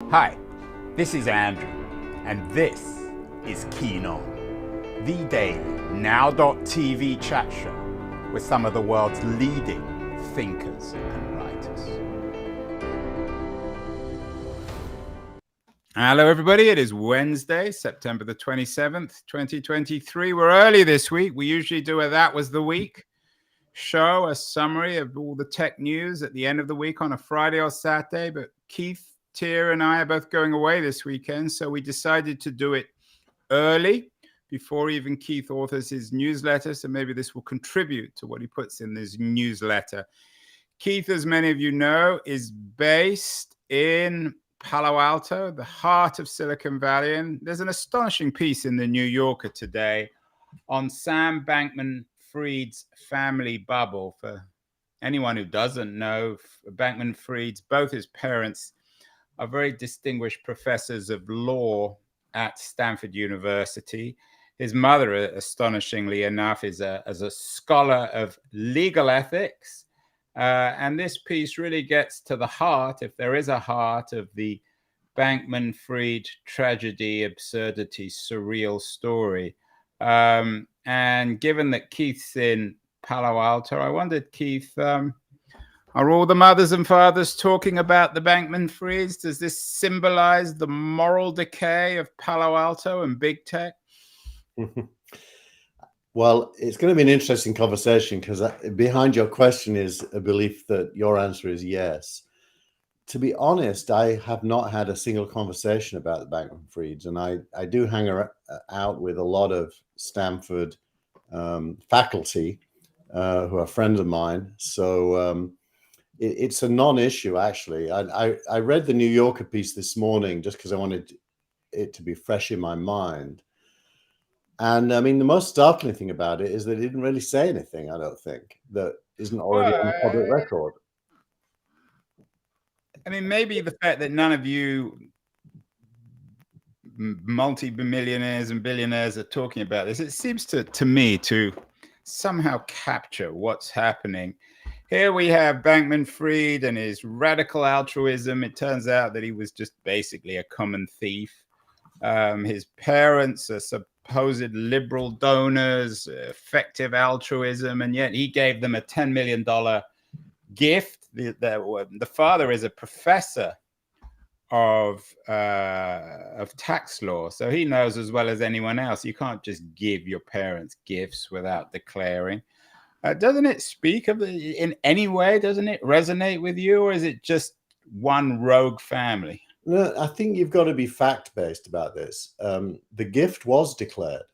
Hi, this is Andrew, and this is Keen On, the daily now.tv chat show with some of the world's leading thinkers and writers. Hello, everybody. It is Wednesday, September the 27th, 2023. We're early this week. We usually do a That Was the Week show, a summary of all the tech news at the end of the week on a Friday or Saturday, but Keith, Teare, and I are both going away this weekend, so we decided to do it early before even Keith authors his newsletter, so maybe this will contribute to what he puts in his newsletter. Keith, as many of you know, is based in Palo Alto, the heart of Silicon Valley, and there's an astonishing piece in the New Yorker today on Sam Bankman-Fried's family bubble. For anyone who doesn't know, Bankman-Fried's, both his parents are very distinguished professors of law at Stanford University. His mother, astonishingly enough, is a scholar of legal ethics. And this piece really gets to the heart, if there is a heart, of the Bankman-Fried tragedy, absurdity, surreal story. And given that Keith's in Palo Alto, I wondered, Keith, are all the mothers and fathers talking about the Bankman-Frieds? Does this symbolize the moral decay of Palo Alto and big tech? Well, it's going to be an interesting conversation because behind your question is a belief that your answer is yes. To be honest, I have not had a single conversation about the Bankman-Frieds, and I do hang out with a lot of Stanford faculty who are friends of mine. So it's a non-issue, actually. I read the New Yorker piece this morning just because I wanted it to be fresh in my mind. And I mean, the most startling thing about it is they didn't really say anything, I don't think, that isn't already on public record. I mean, maybe the fact that none of you multi-millionaires and billionaires are talking about this, it seems to me to somehow capture what's happening. Here we have Bankman-Fried and his radical altruism. It turns out that he was just basically a common thief. His parents are supposed liberal donors, effective altruism, and yet he gave them a $10 million gift. The father is a professor of tax law, so he knows as well as anyone else you can't just give your parents gifts without declaring. Doesn't it speak of in any way? Doesn't it resonate with you, or is it just one rogue family? No, I think you've got to be fact-based about this. The gift was declared.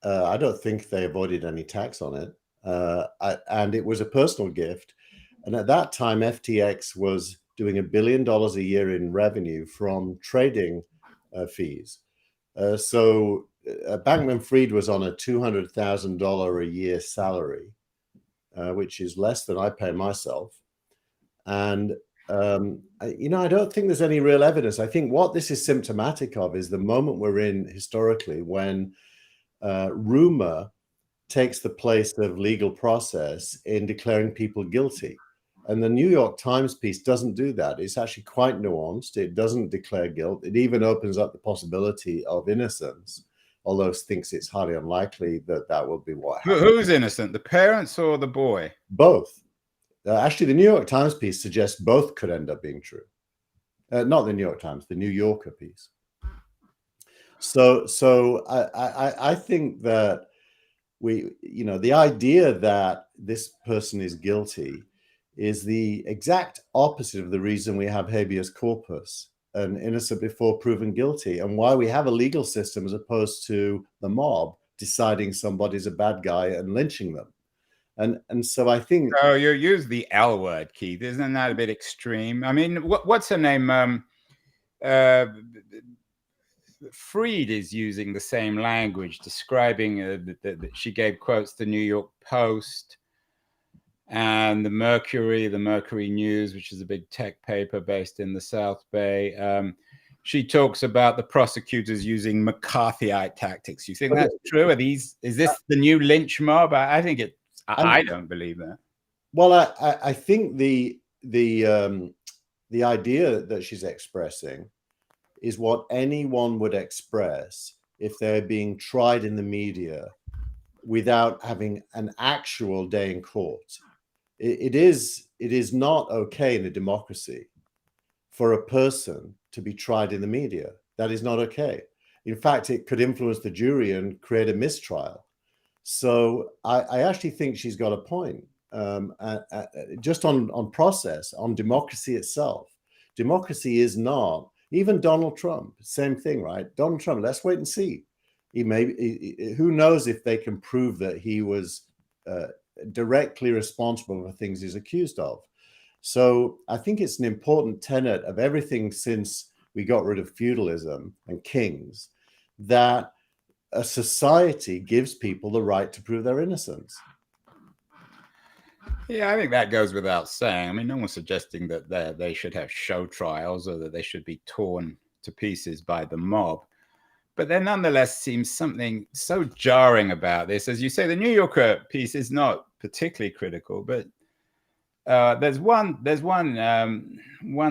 I don't think they avoided any tax on it. And it was a personal gift. And at that time, FTX was doing $1 billion a year in revenue from trading fees. So Bankman-Fried was on a $200,000 a year salary, which is less than I pay myself. And I don't think there's any real evidence. I think what this is symptomatic of is the moment we're in historically when rumor takes the place of legal process in declaring people guilty. And the New York Times piece doesn't do that. It's actually quite nuanced. It doesn't declare guilt. It even opens up the possibility of innocence, although it thinks it's highly unlikely that that will be what happens. Who's innocent, the parents or the boy? Both. Actually, the New York Times piece suggests both could end up being true. Not the New York Times, the New Yorker piece. So I think that the idea that this person is guilty is the exact opposite of the reason we have habeas corpus, an innocent before proven guilty, and why we have a legal system as opposed to the mob deciding somebody's a bad guy and lynching them. And so I think. Oh, you use the L word, Keith. Isn't that a bit extreme? I mean, what's her name? Fried is using the same language, describing that she gave quotes to the New York Post and the Mercury News, which is a big tech paper based in the South Bay. She talks about the prosecutors using McCarthyite tactics. You think that's true? Is this the new lynch mob? I think it. I don't believe that. Well, I think the idea that she's expressing is what anyone would express if they're being tried in the media without having an actual day in court. It is not okay in a democracy for a person to be tried in the media. That is not okay. In fact, it could influence the jury and create a mistrial. So I actually think she's got a point. Just on process, on democracy itself. Democracy is not, even Donald Trump, same thing, right? Donald Trump, let's wait and see. Who knows if they can prove that he was directly responsible for things he's accused of. So I think it's an important tenet of everything since we got rid of feudalism and kings, that a society gives people the right to prove their innocence. Yeah, I think that goes without saying. I mean, no one's suggesting that they should have show trials or that they should be torn to pieces by the mob. But there nonetheless seems something so jarring about this. As you say, the New Yorker piece is not particularly critical, but there's one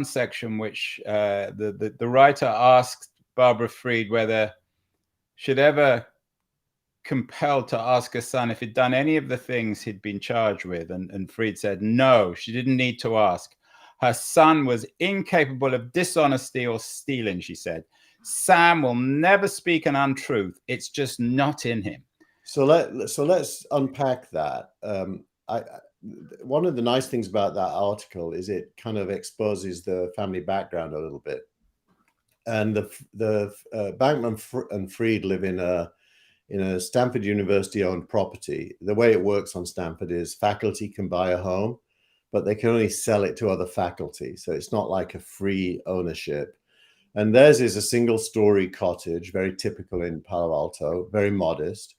section which the writer asked Barbara Fried whether she'd ever compelled to ask her son if he'd done any of the things he'd been charged with, and Fried said no, she didn't need to ask. Her son was incapable of dishonesty or stealing, she said. Sam will never speak an untruth. It's just not in him. So let's unpack that. One of the nice things about that article is it kind of exposes the family background a little bit. And the Bankman and Fried live in a Stanford University owned property. The way it works on Stanford is faculty can buy a home, but they can only sell it to other faculty. So it's not like a free ownership. And theirs is a single-story cottage, very typical in Palo Alto, very modest.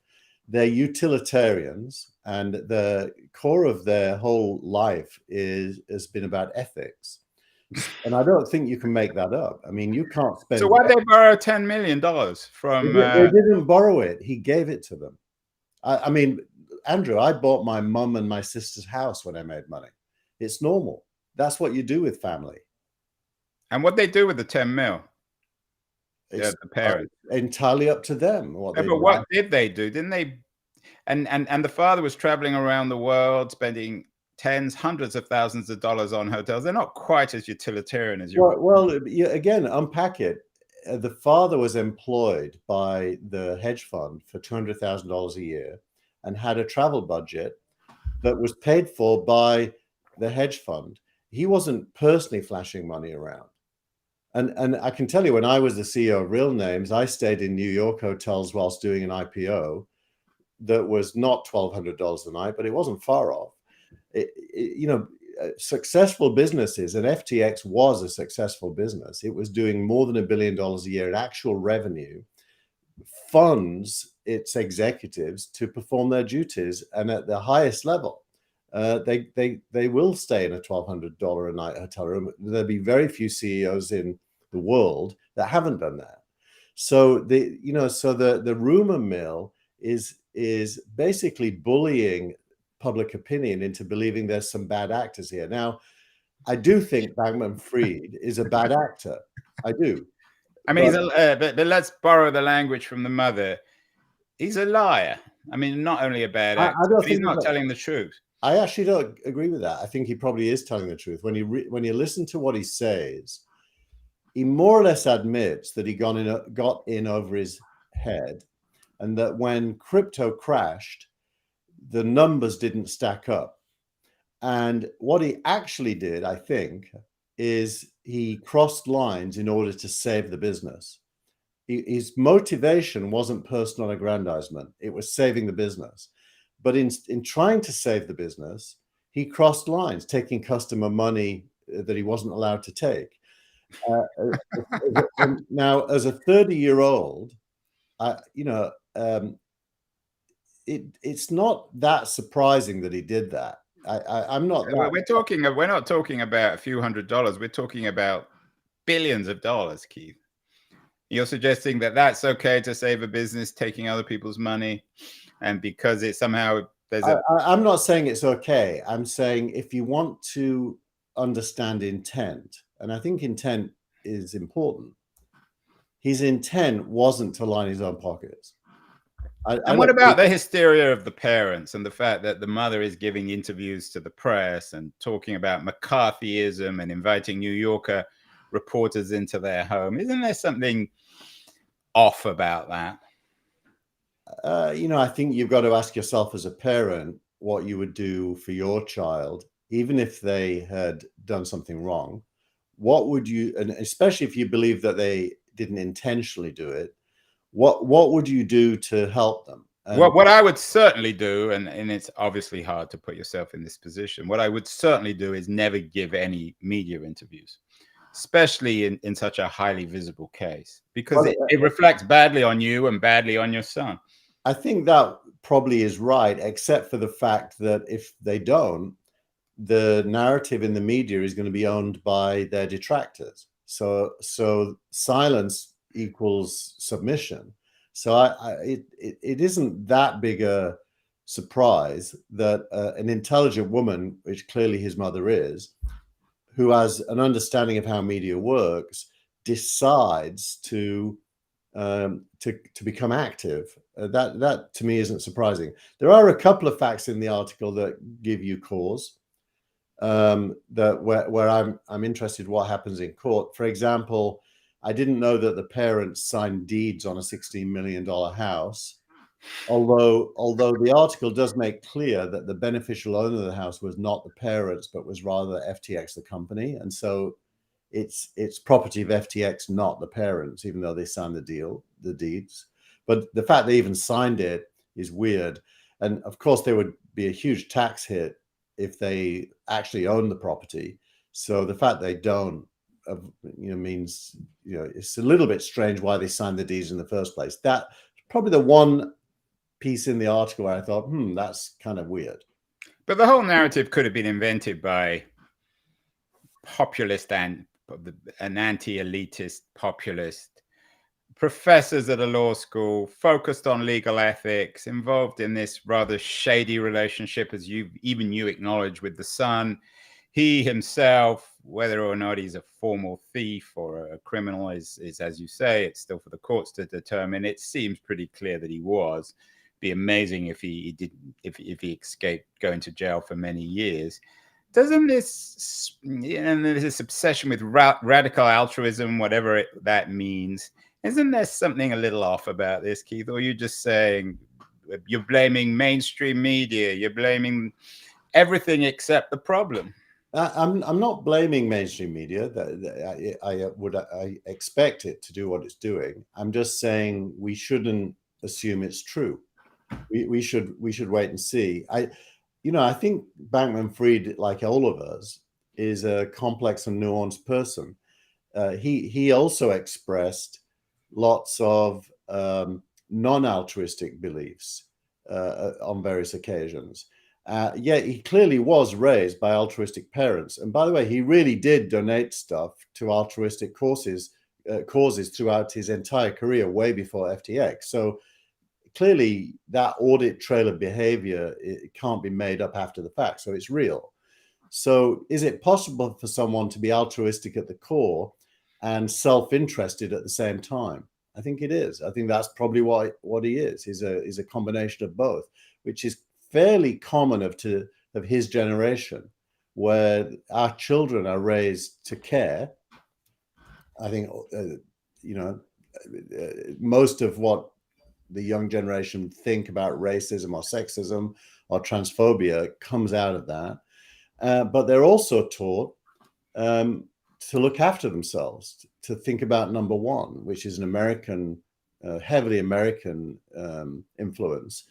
They're utilitarians, and the core of their whole life has been about ethics. And I don't think you can make that up. I mean, you can't spend. So why did they borrow $10 million from? They didn't borrow it. He gave it to them. I mean, Andrew, I bought my mum and my sister's house when I made money. It's normal. That's what you do with family. And what they do with the 10 mil? It's the parents. Entirely up to them. What did they do? Didn't they? And the father was traveling around the world, spending tens, hundreds of thousands of dollars on hotels. They're not quite as utilitarian as you. Well, yeah, again, unpack it. The father was employed by the hedge fund for $200,000 a year and had a travel budget that was paid for by the hedge fund. He wasn't personally flashing money around. And I can tell you, when I was the CEO of Real Names, I stayed in New York hotels whilst doing an IPO that was not $1,200 a night, but it wasn't far off. Successful businesses, and FTX was a successful business. It was doing more than $1 billion a year in actual revenue, funds its executives to perform their duties, and at the highest level. They will stay in a $1,200 a night hotel room. There'll be very few CEOs in the world that haven't done that. So the rumor mill is basically bullying public opinion into believing there's some bad actors here. Now, I do think Bankman-Fried is a bad actor. I do. I mean, but let's borrow the language from the mother. He's a liar. I mean, not only a bad actor, but he's not telling the truth. I actually don't agree with that. I think he probably is telling the truth. When you listen to what he says, he more or less admits that he got in over his head, and that when crypto crashed, the numbers didn't stack up. And what he actually did, I think, is he crossed lines in order to save the business. His motivation wasn't personal aggrandizement. It was saving the business. But in trying to save the business, he crossed lines, taking customer money that he wasn't allowed to take. Now, as a 30-year-old, it's not that surprising that he did that. I'm not. We're not talking about a few $100s. We're talking about billions of dollars, Keith. You're suggesting that that's okay to save a business taking other people's money, and because it somehow there's a. I'm not saying it's okay. I'm saying if you want to understand intent, and I think intent is important. his intent wasn't to line his own pockets. I And what don't about think, the hysteria of the parents and the fact that the mother is giving interviews to the press and talking about McCarthyism and inviting New Yorker reporters into their home? Isn't there something off about that? I think you've got to ask yourself as a parent what you would do for your child, even if they had done something wrong. What would you, and especially if you believe that they didn't intentionally do it, what would you do to help them? And What I would certainly do, and it's obviously hard to put yourself in this position, what I would certainly do is never give any media interviews, especially in such a highly visible case, because it reflects badly on you and badly on your son. I think that probably is right, except for the fact that if they don't, the narrative in the media is going to be owned by their detractors. So silence equals submission. So it isn't that big a surprise that an intelligent woman, which clearly his mother is, who has an understanding of how media works, decides to become active. That to me isn't surprising. There are a couple of facts in the article that give you cause. That where I'm interested what happens in court. For example, I didn't know that the parents signed deeds on a $16 million house, although the article does make clear that the beneficial owner of the house was not the parents, but was rather FTX, the company. And so it's property of FTX, not the parents, even though they signed the deeds. But the fact they even signed it is weird. And of course, there would be a huge tax hit if they actually own the property. So the fact they don't, means, it's a little bit strange why they signed the deeds in the first place. That probably the one piece in the article where I thought, that's kind of weird. But the whole narrative could have been invented by populist and an anti-elitist populist professors at a law school focused on legal ethics, involved in this rather shady relationship, as you acknowledge, with the son. He himself, whether or not he's a formal thief or a criminal, is as you say, it's still for the courts to determine. It seems pretty clear that he was. Be amazing if he escaped going to jail for many years. Doesn't this, this obsession with radical altruism, whatever that means, isn't there something a little off about this, Keith? Or are you just saying you're blaming mainstream media, you're blaming everything except the problem? I'm not blaming mainstream media. I expect it to do what it's doing. I'm just saying we shouldn't assume it's true. We should wait and see. I think Bankman-Fried, like all of us, is a complex and nuanced person. He also expressed lots of non-altruistic beliefs on various occasions. Yet he clearly was raised by altruistic parents. And by the way, he really did donate stuff to altruistic causes throughout his entire career, way before FTX. So clearly that audit trail of behavior, it can't be made up after the fact. So it's real. So is it possible for someone to be altruistic at the core and self-interested at the same time? I think it is. I think that's probably what he is. He's a combination of both, which is fairly common of his generation, where our children are raised to care. I think most of what the young generation think about racism or sexism or transphobia comes out of that. But they're also taught to look after themselves, to think about number one, which is an American, heavily American influence.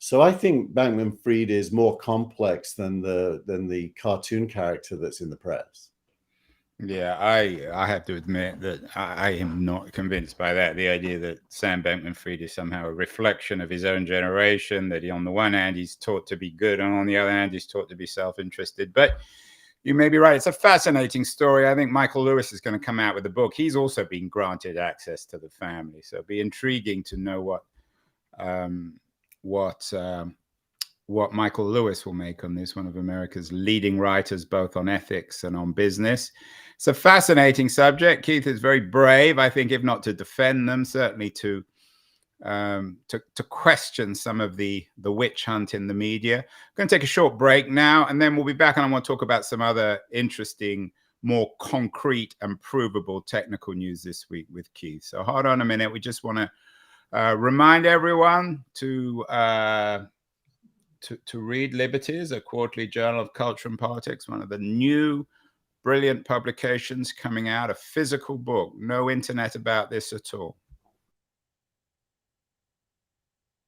So I think Bankman-Fried is more complex than the cartoon character that's in the press. Yeah, I have to admit that I am not convinced by that. The idea that Sam Bankman-Fried is somehow a reflection of his own generation, that on the one hand, he's taught to be good, and on the other hand, he's taught to be self-interested. But you may be right. It's a fascinating story. I think Michael Lewis is going to come out with a book. He's also been granted access to the family. So it'll be intriguing to know what Michael Lewis will make on this, one of America's leading writers, both on ethics and on business. It's a fascinating subject. Keith is very brave, I think, if not to defend them, certainly to question some of the witch hunt in the media. I'm going to take a short break now, and then we'll be back, and I want to talk about some other interesting, more concrete and provable technical news this week with Keith. So hold on a minute. We just want to remind everyone to read Liberties, a quarterly journal of culture and politics, one of the new brilliant publications coming out, a physical book. No internet about this at all.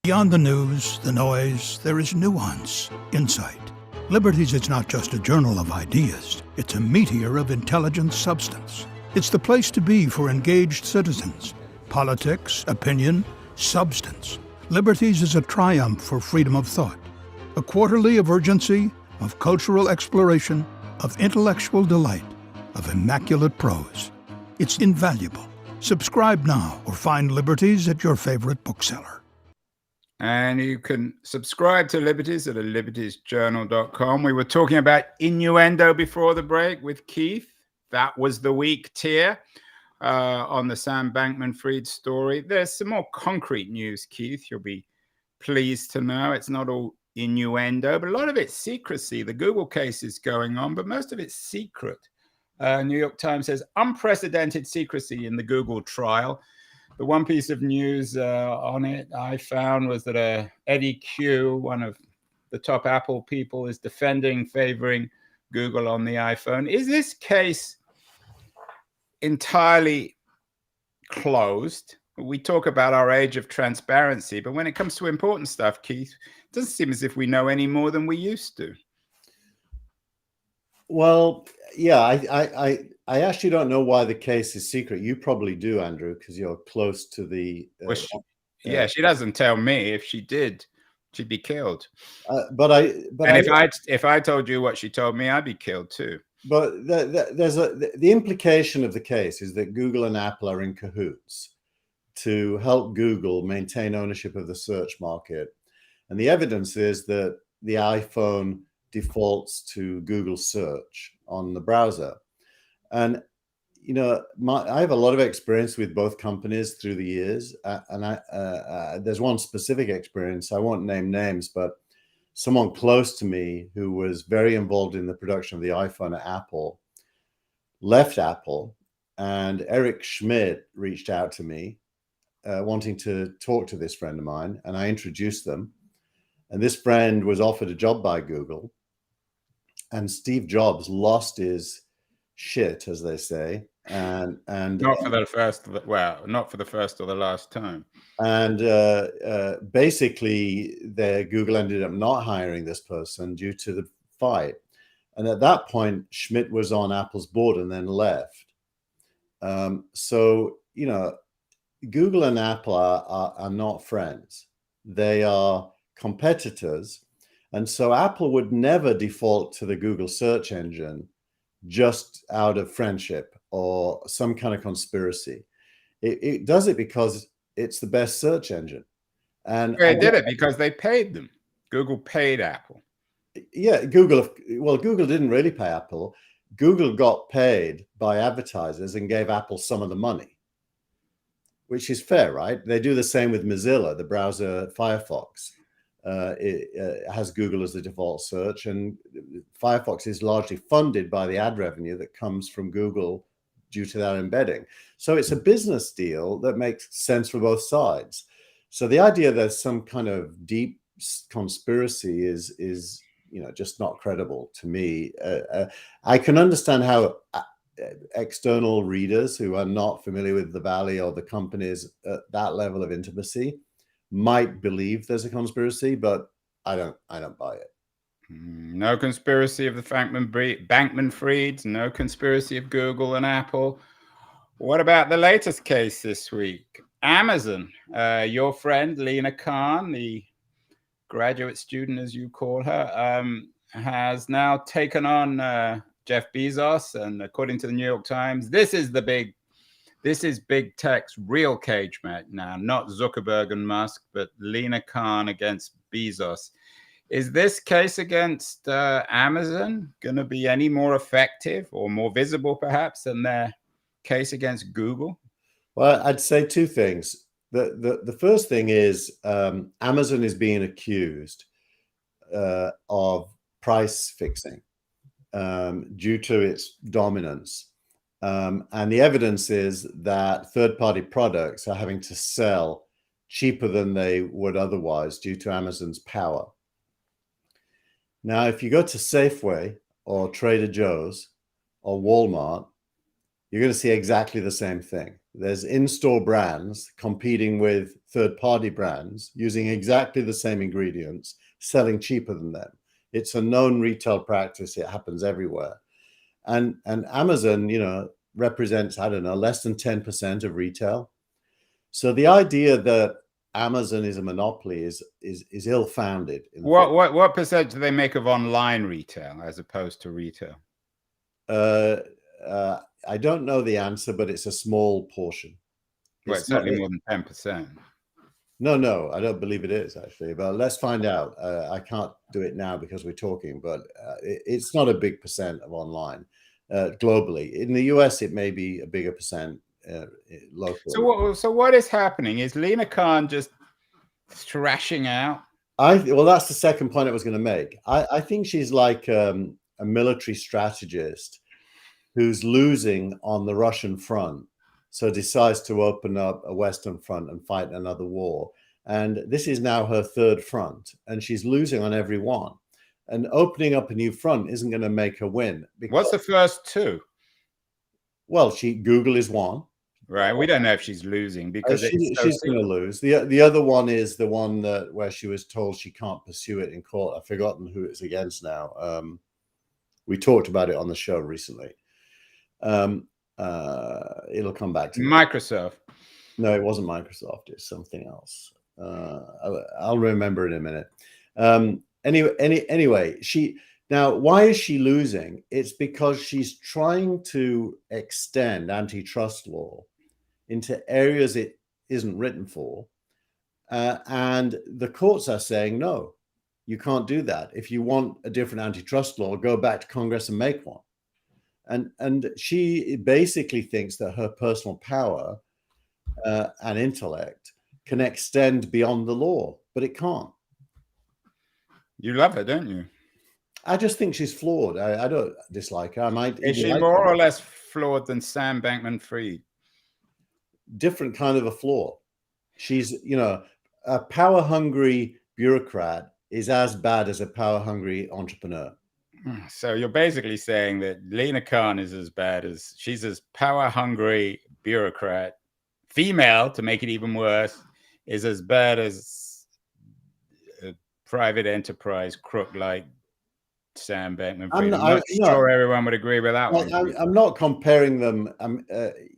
Beyond the news, the noise, there is nuance, insight. Liberties is not just a journal of ideas. It's a meteor of intelligent substance. It's the place to be for engaged citizens. Politics, opinion, substance. Liberties is a triumph for freedom of thought. A quarterly of urgency, of cultural exploration, of intellectual delight, of immaculate prose. It's invaluable. Subscribe now or find Liberties at your favorite bookseller. And you can subscribe to Liberties at libertiesjournal.com. We were talking about innuendo before the break with Keith. That was the week, Teare, on the Sam Bankman-Fried story. There's some more concrete news, Keith. You'll be pleased to know it's not all innuendo, but a lot of it's secrecy. The Google case is going on, but most of it's secret. New York Times says unprecedented secrecy in the Google trial. The one piece of news on it I found was that Eddie Q, one of the top Apple people, is favoring Google on the iPhone. Is this case entirely closed? We talk about our age of transparency, but when it comes to important stuff, Keith, it doesn't seem as if we know any more than we used to. Well, yeah, I actually don't know why the case is secret. You probably do, Andrew, because you're close to the. She doesn't tell me. If she did, she'd be killed. If I told you what she told me, I'd be killed too. But the implication of the case is that Google and Apple are in cahoots to help Google maintain ownership of the search market, and the evidence is that the iPhone defaults to Google search on the browser. And, you know, I have a lot of experience with both companies through the years. And there's one specific experience, I won't name names, but someone close to me who was very involved in the production of the iPhone at Apple left Apple, and Eric Schmidt reached out to me wanting to talk to this friend of mine, and I introduced them. And this friend was offered a job by Google, and Steve Jobs lost his shit, as they say, and not for the first or the last time. And basically, Google ended up not hiring this person due to the fight. And at that point, Schmidt was on Apple's board and then left. So, you know, Google and Apple are not friends. They are competitors. And so Apple would never default to the Google search engine just out of friendship or some kind of conspiracy. It does it because it's the best search engine. And they did it because they paid them. Google paid Apple. Yeah, Google didn't really pay Apple. Google got paid by advertisers and gave Apple some of the money, which is fair, right? They do the same with Mozilla, the browser Firefox. It has Google as the default search, and Firefox is largely funded by the ad revenue that comes from Google due to that embedding. So it's a business deal that makes sense for both sides. So the idea there's some kind of deep conspiracy is just not credible to me. I can understand how external readers who are not familiar with the Valley or the companies at that level of intimacy might believe there's a conspiracy, but I don't buy it. No conspiracy of the Bankman-Frieds, no conspiracy of Google and Apple. What about the latest case this week? Amazon, your friend Lina Khan, the graduate student, as you call her, has now taken on Jeff Bezos, and according to the New York Times, this is big tech's real cage match now, not Zuckerberg and Musk, but Lina Khan against Bezos. Is this case against Amazon going to be any more effective or more visible, perhaps, than their case against Google? Well, I'd say two things. The first thing is Amazon is being accused of price fixing due to its dominance. And the evidence is that third-party products are having to sell cheaper than they would otherwise due to Amazon's power. Now, if you go to Safeway or Trader Joe's or Walmart, you're going to see exactly the same thing. There's in-store brands competing with third-party brands using exactly the same ingredients, selling cheaper than them. It's a known retail practice. It happens everywhere. And Amazon, you know, represents, I don't know, less than 10% of retail. So the idea that Amazon is a monopoly is ill-founded. What percent do they make of online retail as opposed to retail? I don't know the answer, but it's a small portion. Well, it's certainly more than 10%. No, I don't believe it is, actually. But let's find out. I can't do it now because we're talking, but it's not a big percent of online globally. In the US, it may be a bigger percent locally. So what is happening? Is Lina Khan just thrashing out? Well, that's the second point I was going to make. I think she's like a military strategist who's losing on the Russian front, so decides to open up a Western front and fight another war. And this is now her third front, and she's losing on every one. And opening up a new front isn't going to make her win. What's the first two? Well, Google is one. Right. We don't know if she's losing because she's going to lose. The other one is the one where she was told she can't pursue it in court. I've forgotten who it's against now. We talked about it on the show recently. It'll come back to Microsoft. No, it wasn't Microsoft. It's something else. I'll remember in a minute. Anyway, now why is she losing? It's because she's trying to extend antitrust law into areas it isn't written for, and the courts are saying no, you can't do that. If you want a different antitrust law, go back to Congress and make one. And she basically thinks that her personal power and intellect can extend beyond the law, but it can't. You love her, don't you? I just think she's flawed. I don't dislike her. Is she more or less flawed than Sam Bankman-Fried? Different kind of a flaw. She's, you know, a power-hungry bureaucrat is as bad as a power-hungry entrepreneur. So you're basically saying that Lina Khan is as bad as she's as power-hungry bureaucrat, female, to make it even worse, is as bad as a private enterprise crook like Sam Bankman-Fried. I'm not sure everyone would agree with that one. I'm not comparing them,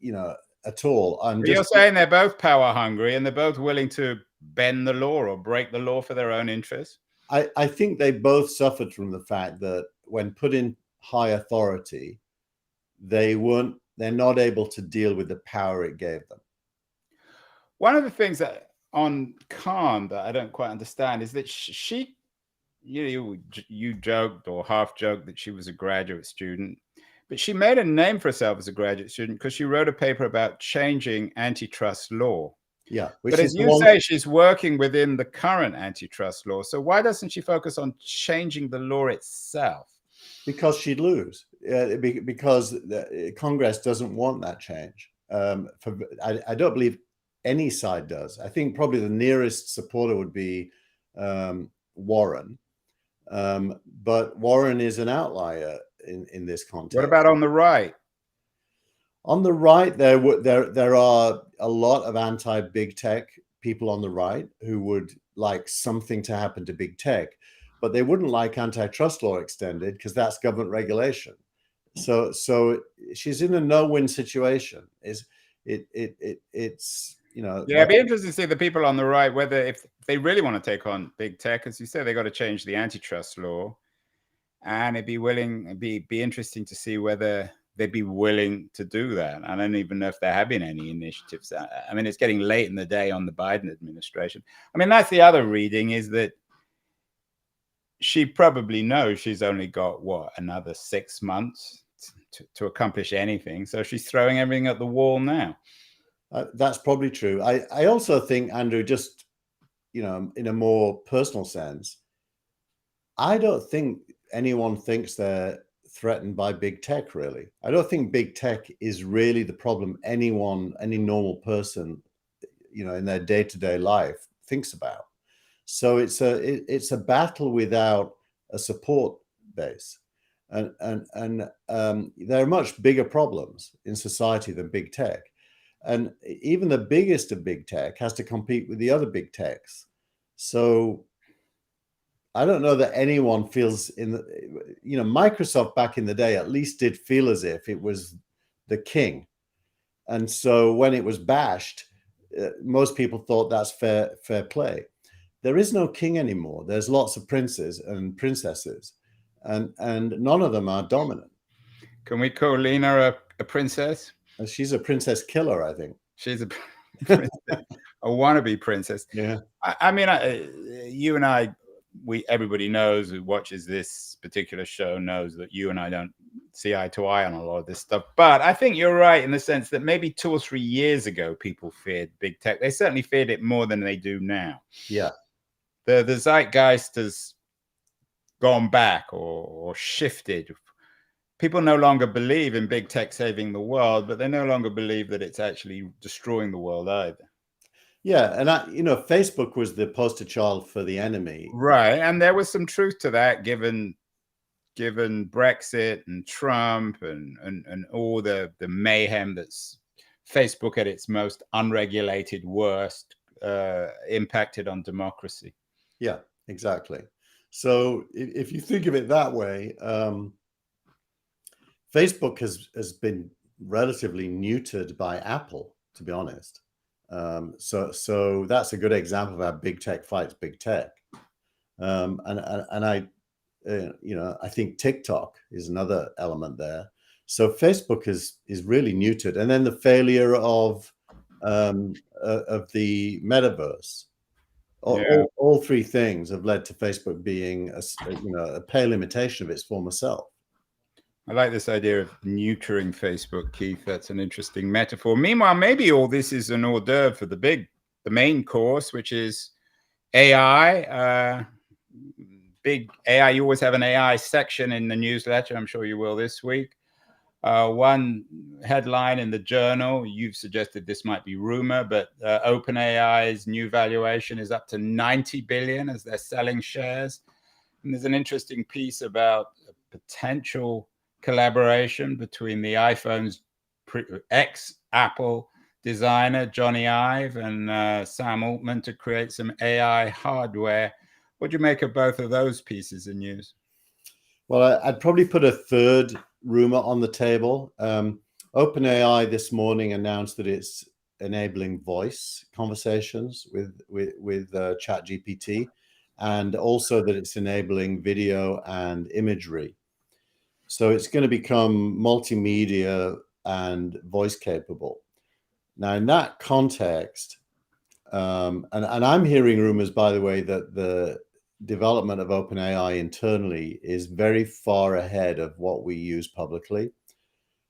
you know, at all. You're saying they're both power-hungry and they're both willing to bend the law or break the law for their own interests. I think they both suffered from the fact that when put in high authority, they're not able to deal with the power it gave them. One of the things that on Khan that I don't quite understand is that she, you joked or half joked that she was a graduate student, but she made a name for herself as a graduate student because she wrote a paper about changing antitrust law. Yeah. But as you say, she's working within the current antitrust law. So why doesn't she focus on changing the law itself? Because she'd lose. Because Congress doesn't want that change. I don't believe any side does. I think probably the nearest supporter would be Warren. But Warren is an outlier in this context. What about on the right? On the right, there are a lot of anti-big tech people on the right who would like something to happen to big tech, but they wouldn't like antitrust law extended because that's government regulation. So she's in a no-win situation. It's you know. Yeah, it'd be interesting to see the people on the right whether if they really want to take on big tech, as you say, they got to change the antitrust law, and it'd be interesting to see whether they'd be willing to do that. I don't even know if there have been any initiatives. I mean, it's getting late in the day on the Biden administration. I mean, that's the other reading is that she probably knows she's only got another 6 months to accomplish anything. So she's throwing everything at the wall now. That's probably true. I also think, Andrew, just, in a more personal sense, I don't think anyone thinks they're threatened by big tech, really. I don't think big tech is really the problem any normal person, in their day-to-day life thinks about. So it's a battle without a support base. And there are much bigger problems in society than big tech. And even the biggest of big tech has to compete with the other big techs. So I don't know that anyone feels Microsoft back in the day at least did feel as if it was the king. And so when it was bashed, most people thought that's fair play. There is no king anymore. There's lots of princes and princesses, and none of them are dominant. Can we call Lena a princess? She's a princess killer, I think. She's a princess, a wannabe princess. Yeah. I mean, you and I, everybody knows who watches this particular show knows that you and I don't see eye to eye on a lot of this stuff. But I think you're right in the sense that maybe 2 or 3 years ago, people feared big tech. They certainly feared it more than they do now. Yeah. The zeitgeist has gone back or shifted. People no longer believe in big tech saving the world, but they no longer believe that it's actually destroying the world either. Yeah, and Facebook was the poster child for the enemy, right? And there was some truth to that, given Brexit and Trump and all the mayhem that's Facebook at its most unregulated worst impacted on democracy. Yeah, exactly. So if you think of it that way, Facebook has been relatively neutered by Apple, to be honest. So that's a good example of how big tech fights big tech. And I think TikTok is another element there. So Facebook is really neutered, and then the failure of the metaverse. All three things have led to Facebook being a pale imitation of its former self. I like this idea of neutering Facebook, Keith. That's an interesting metaphor. Meanwhile, maybe all this is an hors d'oeuvre for the main course, which is AI. Big AI. You always have an AI section in the newsletter. I'm sure you will this week. One headline in the journal, you've suggested this might be rumor, but OpenAI's new valuation is up to 90 billion as they're selling shares. And there's an interesting piece about a potential collaboration between the iPhone's ex-Apple designer, Johnny Ive, and Sam Altman to create some AI hardware. What do you make of both of those pieces of news? Well, I'd probably put a third rumor on the table. OpenAI this morning announced that it's enabling voice conversations with ChatGPT, and also that it's enabling video and imagery. So it's going to become multimedia and voice capable. Now, in that context, and I'm hearing rumors, by the way, that the development of OpenAI internally is very far ahead of what we use publicly.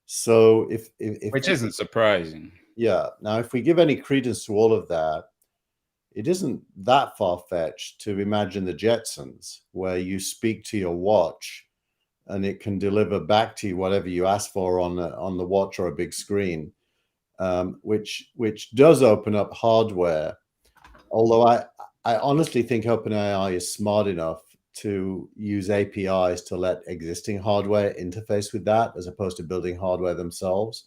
So if which isn't surprising. Yeah. Now, if we give any credence to all of that, it isn't that far-fetched to imagine the Jetsons, where you speak to your watch and it can deliver back to you whatever you ask for on the watch or a big screen, which does open up hardware. Although I honestly think OpenAI is smart enough to use APIs to let existing hardware interface with that, as opposed to building hardware themselves.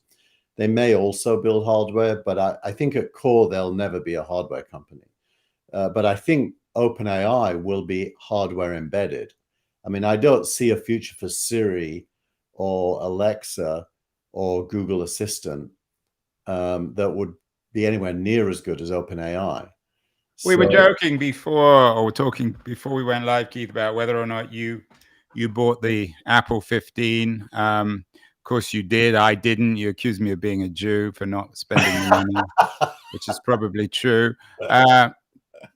They may also build hardware, but I think at core, they'll never be a hardware company. But I think OpenAI will be hardware embedded. I mean, I don't see a future for Siri or Alexa or Google Assistant that would be anywhere near as good as OpenAI. We were joking before, or talking before we went live, Keith, about whether or not you bought the Apple 15. Of course you did. I didn't. You accused me of being a Jew for not spending the money, which is probably true.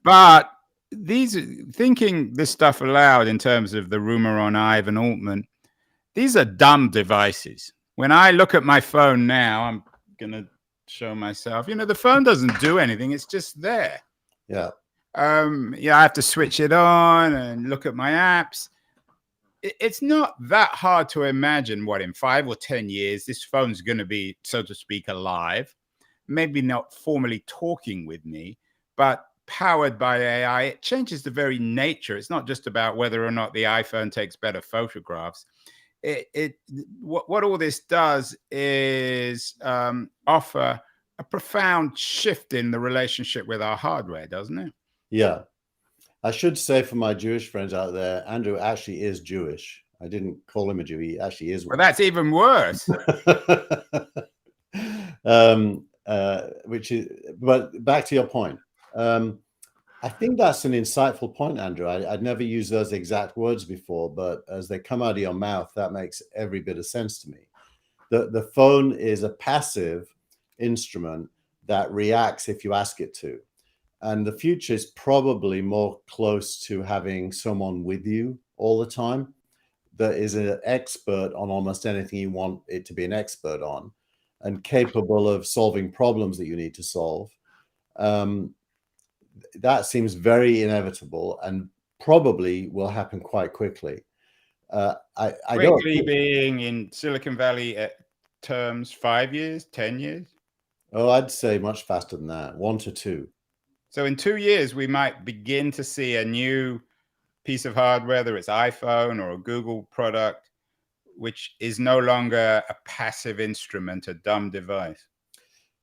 But these, thinking this stuff aloud in terms of the rumor on Ivan Altman, these are dumb devices. When I look at my phone now, I'm going to show myself, the phone doesn't do anything. It's just there. Yeah. Yeah, I have to switch it on and look at my apps. It's not that hard to imagine what in 5 or 10 years, this phone's going to be, so to speak, alive. Maybe not formally talking with me, but powered by AI. It changes the very nature. It's not just about whether or not the iPhone takes better photographs. What all this does is offer a profound shift in the relationship with our hardware, doesn't it? Yeah. I should say for my Jewish friends out there, Andrew actually is Jewish. I didn't call him a Jew. He actually is one. Well, that's even worse. But back to your point. I think that's an insightful point, Andrew. I'd never used those exact words before, but as they come out of your mouth, that makes every bit of sense to me. The phone is a passive instrument that reacts if you ask it to. And the future is probably more close to having someone with you all the time that is an expert on almost anything you want it to be an expert on and capable of solving problems that you need to solve. That seems very inevitable and probably will happen quite quickly. Quickly being in Silicon Valley terms, 5 years, 10 years? Oh, I'd say much faster than that, 1 to 2. So in 2 years, we might begin to see a new piece of hardware, whether it's iPhone or a Google product, which is no longer a passive instrument, a dumb device.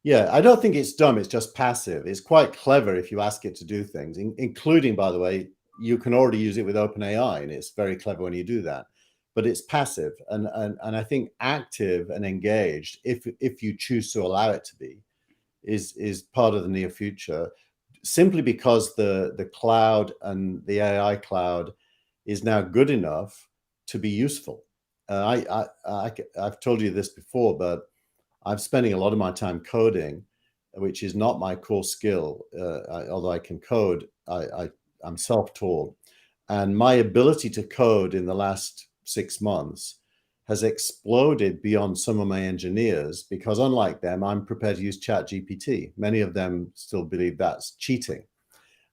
Yeah, I don't think it's dumb. It's just passive. It's quite clever if you ask it to do things, including, by the way, you can already use it with OpenAI, and it's very clever when you do that. But it's passive, and I think active and engaged, if you choose to allow it to be, is part of the near future. Simply because the cloud and the AI cloud is now good enough to be useful. I've told you this before, but I'm spending a lot of my time coding, which is not my core skill. Although I can code, I'm self-taught. And my ability to code in the last 6 months has exploded beyond some of my engineers, because unlike them, I'm prepared to use ChatGPT. Many of them still believe that's cheating.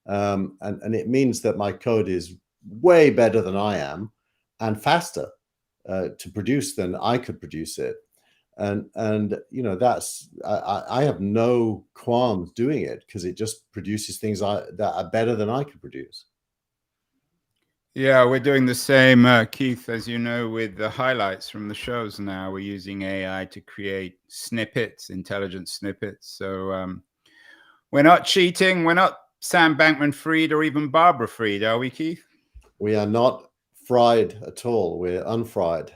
And it means that my code is way better than I am and faster to produce than I could produce it. And that's, I have no qualms doing it because it just produces things that are better than I could produce. Yeah, we're doing the same, Keith, as you know, with the highlights from the shows now. We're using AI to create snippets, intelligent snippets. So we're not cheating. We're not Sam Bankman-Fried or even Barbara Fried, are we, Keith? We are not fried at all. We're unfried.